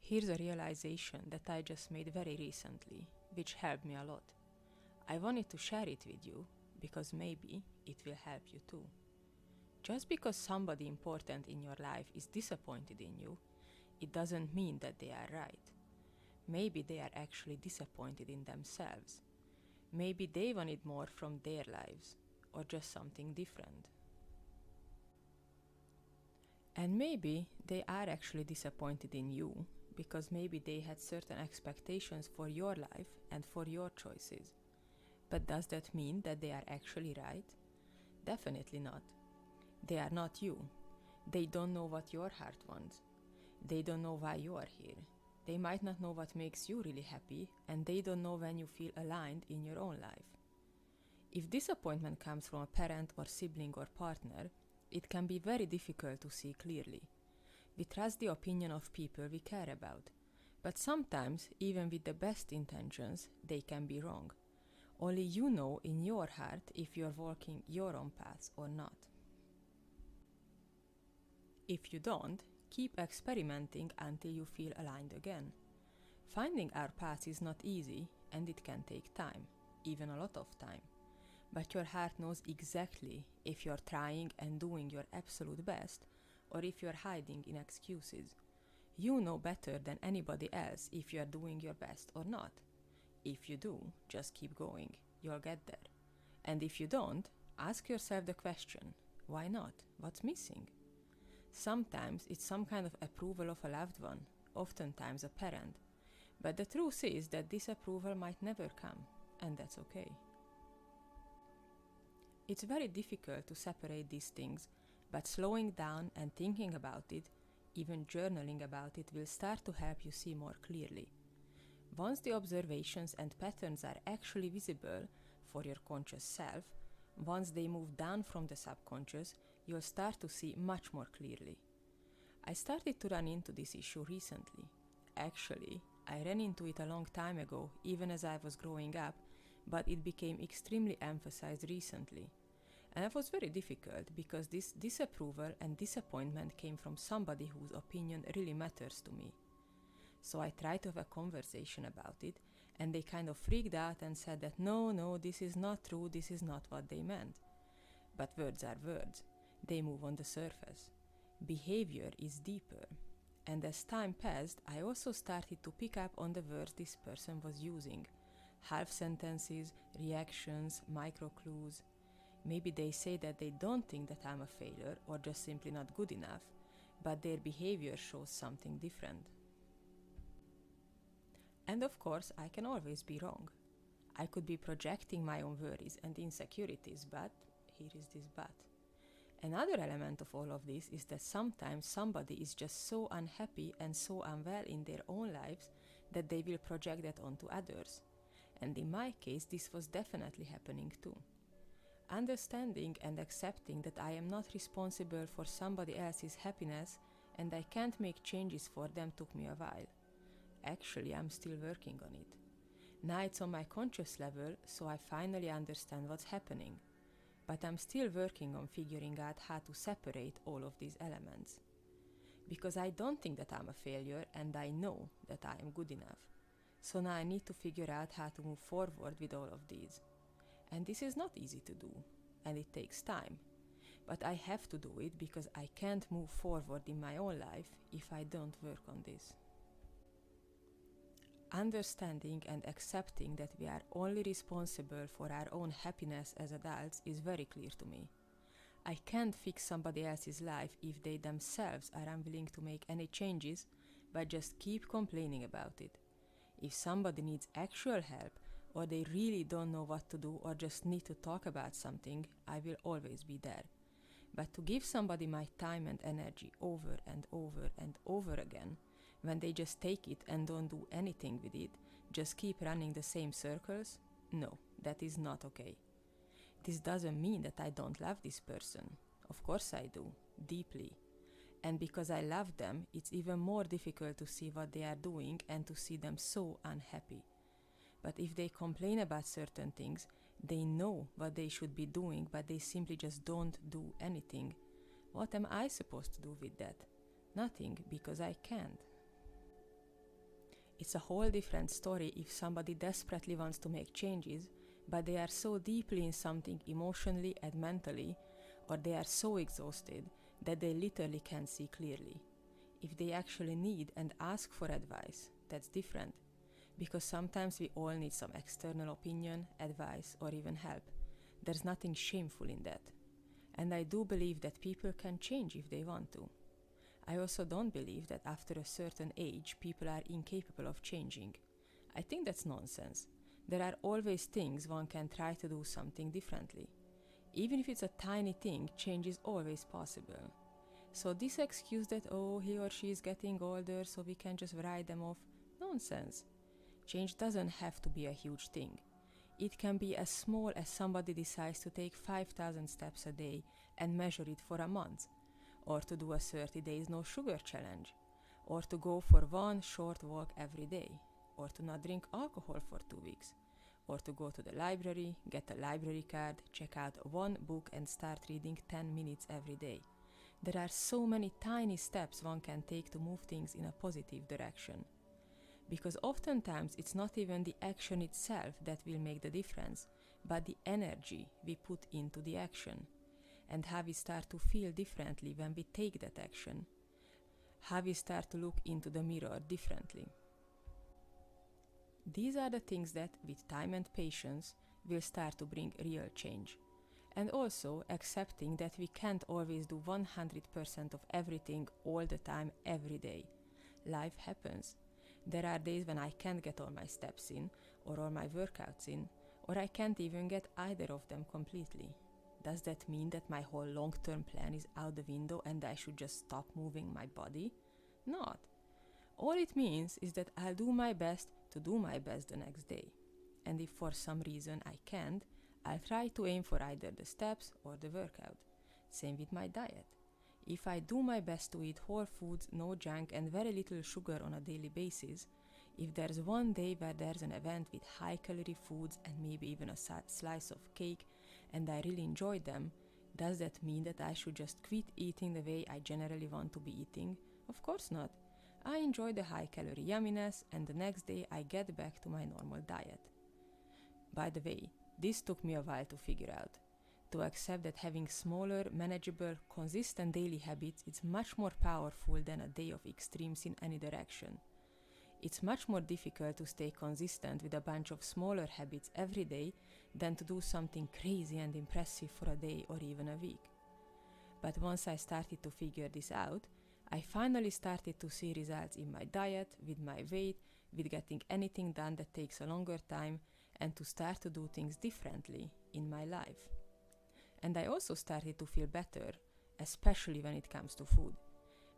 Here's a realization that I just made very recently, which helped me a lot. I wanted to share it with you, because maybe it will help you too. Just because somebody important in your life is disappointed in you, it doesn't mean that they are right. Maybe they are actually disappointed in themselves. Maybe they wanted more from their lives, or just something different. And maybe they are actually disappointed in you, because maybe they had certain expectations for your life and for your choices. But does that mean that they are actually right? Definitely not. They are not you. They don't know what your heart wants. They don't know why you are here. They might not know what makes you really happy, and they don't know when you feel aligned in your own life. If disappointment comes from a parent or sibling or partner, it can be very difficult to see clearly. We trust the opinion of people we care about, but sometimes, even with the best intentions, they can be wrong. Only you know in your heart if you are walking your own path or not. If you don't, keep experimenting until you feel aligned again. Finding our path is not easy, and it can take time, even a lot of time. But your heart knows exactly if you're trying and doing your absolute best, or if you're hiding in excuses. You know better than anybody else if you're doing your best or not. If you do, just keep going. You'll get there. And if you don't, ask yourself the question, why not? What's missing? Sometimes it's some kind of approval of a loved one, oftentimes a parent. But the truth is that this approval might never come, and that's okay. It's very difficult to separate these things, but slowing down and thinking about it, even journaling about it, will start to help you see more clearly. Once the observations and patterns are actually visible for your conscious self, once they move down from the subconscious, you'll start to see much more clearly. I started to run into this issue recently. Actually, I ran into it a long time ago, even as I was growing up, but it became extremely emphasized recently. And it was very difficult because this disapproval and disappointment came from somebody whose opinion really matters to me. So I tried to have a conversation about it, and they kind of freaked out and said that no, this is not true, this is not what they meant. But words are words. They move on the surface. Behavior is deeper. And as time passed, I also started to pick up on the words this person was using. Half sentences, reactions, micro clues. Maybe they say that they don't think that I'm a failure or just simply not good enough, but their behavior shows something different. And of course, I can always be wrong. I could be projecting my own worries and insecurities, but here is this but. Another element of all of this is that sometimes somebody is just so unhappy and so unwell in their own lives that they will project that onto others. And in my case, this was definitely happening too. Understanding and accepting that I am not responsible for somebody else's happiness and I can't make changes for them took me a while. Actually, I'm still working on it. Now it's on my conscious level, so I finally understand what's happening. But I'm still working on figuring out how to separate all of these elements. Because I don't think that I'm a failure and I know that I am good enough. So now I need to figure out how to move forward with all of these. And this is not easy to do, and it takes time. But I have to do it because I can't move forward in my own life if I don't work on this. Understanding and accepting that we are only responsible for our own happiness as adults is very clear to me. I can't fix somebody else's life if they themselves are unwilling to make any changes, but just keep complaining about it. If somebody needs actual help, or they really don't know what to do or just need to talk about something, I will always be there. But to give somebody my time and energy over and over and over again, when they just take it and don't do anything with it, just keep running the same circles, no, that is not okay. This doesn't mean that I don't love this person. Of course I do, deeply. And because I love them, it's even more difficult to see what they are doing and to see them so unhappy. But if they complain about certain things, they know what they should be doing, but they simply just don't do anything. What am I supposed to do with that? Nothing, because I can't. It's a whole different story if somebody desperately wants to make changes, but they are so deeply in something emotionally and mentally, or they are so exhausted that they literally can't see clearly. If they actually need and ask for advice, that's different, because sometimes we all need some external opinion, advice, or even help. There's nothing shameful in that. And I do believe that people can change if they want to. I also don't believe that after a certain age people are incapable of changing. I think that's nonsense. There are always things one can try to do something differently. Even if it's a tiny thing, change is always possible. So this excuse that, oh, he or she is getting older so we can just write them off, nonsense. Change doesn't have to be a huge thing. It can be as small as somebody decides to take 5,000 steps a day and measure it for a month, or to do a 30 days no sugar challenge, or to go for one short walk every day, or to not drink alcohol for 2 weeks, or to go to the library, get a library card, check out one book and start reading 10 minutes every day. There are so many tiny steps one can take to move things in a positive direction. Because oftentimes it's not even the action itself that will make the difference, but the energy we put into the action, and how we start to feel differently when we take that action, how we start to look into the mirror differently. These are the things that, with time and patience, will start to bring real change. And also accepting that we can't always do 100% of everything all the time, every day. Life happens. There are days when I can't get all my steps in, or all my workouts in, or I can't even get either of them completely. Does that mean that my whole long-term plan is out the window and I should just stop moving my body? Not. All it means is that I'll do my best to do my best the next day. And if for some reason I can't, I'll try to aim for either the steps or the workout. Same with my diet. If I do my best to eat whole foods, no junk and very little sugar on a daily basis, if there's one day where there's an event with high-calorie foods and maybe even a slice of cake, and I really enjoy them, does that mean that I should just quit eating the way I generally want to be eating? Of course not. I enjoy the high-calorie yumminess, and the next day I get back to my normal diet. By the way, this took me a while to figure out. To accept that having smaller, manageable, consistent daily habits is much more powerful than a day of extremes in any direction. It's much more difficult to stay consistent with a bunch of smaller habits every day than to do something crazy and impressive for a day or even a week. But once I started to figure this out, I finally started to see results in my diet, with my weight, with getting anything done that takes a longer time, and to start to do things differently in my life. And I also started to feel better, especially when it comes to food.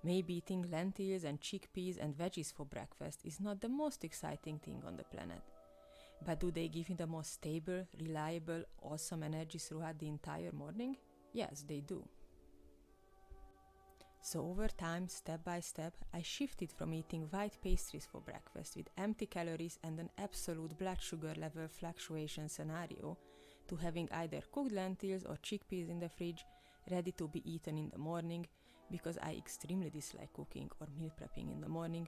Maybe eating lentils and chickpeas and veggies for breakfast is not the most exciting thing on the planet. But do they give me the most stable, reliable, awesome energy throughout the entire morning? Yes, they do. So over time, step by step, I shifted from eating white pastries for breakfast with empty calories and an absolute blood sugar level fluctuation scenario to having either cooked lentils or chickpeas in the fridge, ready to be eaten in the morning, because I extremely dislike cooking or meal prepping in the morning,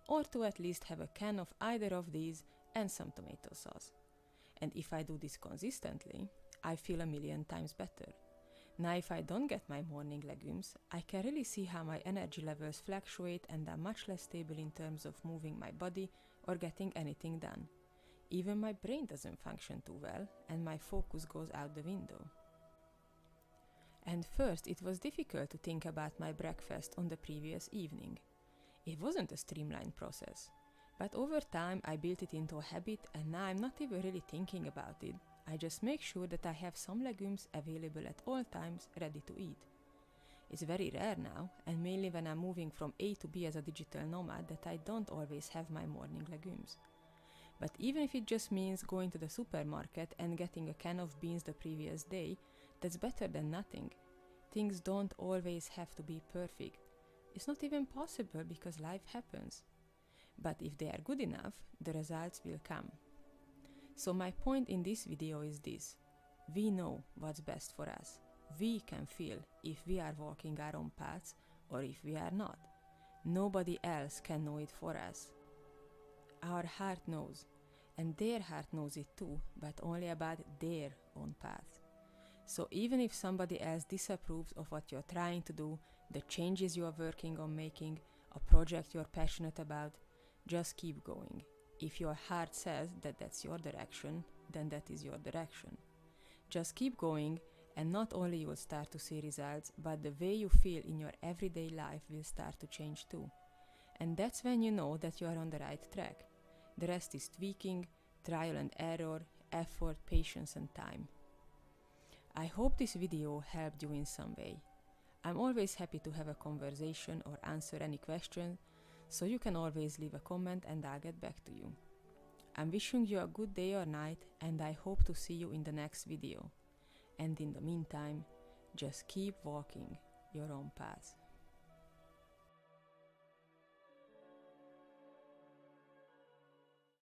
or to at least have a can of either of these and some tomato sauce. And if I do this consistently, I feel 1,000,000 times better. Now if I don't get my morning legumes, I can really see how my energy levels fluctuate and I'm much less stable in terms of moving my body or getting anything done. Even my brain doesn't function too well and my focus goes out the window. And first, it was difficult to think about my breakfast on the previous evening. It wasn't a streamlined process. But over time, I built it into a habit and now I'm not even really thinking about it. I just make sure that I have some legumes available at all times, ready to eat. It's very rare now, and mainly when I'm moving from A to B as a digital nomad, that I don't always have my morning legumes. But even if it just means going to the supermarket and getting a can of beans the previous day, that's better than nothing. Things don't always have to be perfect. It's not even possible because life happens. But if they are good enough, the results will come. So my point in this video is this. We know what's best for us. We can feel if we are walking our own paths or if we are not. Nobody else can know it for us. Our heart knows, and their heart knows it too, but only about their own path. So even if somebody else disapproves of what you're trying to do, the changes you are working on making, a project you're passionate about, just keep going. If your heart says that that's your direction, then that is your direction. Just keep going, and not only you will start to see results, but the way you feel in your everyday life will start to change too. And that's when you know that you are on the right track. The rest is tweaking, trial and error, effort, patience and time. I hope this video helped you in some way. I'm always happy to have a conversation or answer any questions, so you can always leave a comment and I'll get back to you. I'm wishing you a good day or night, and I hope to see you in the next video. And in the meantime, just keep walking your own path.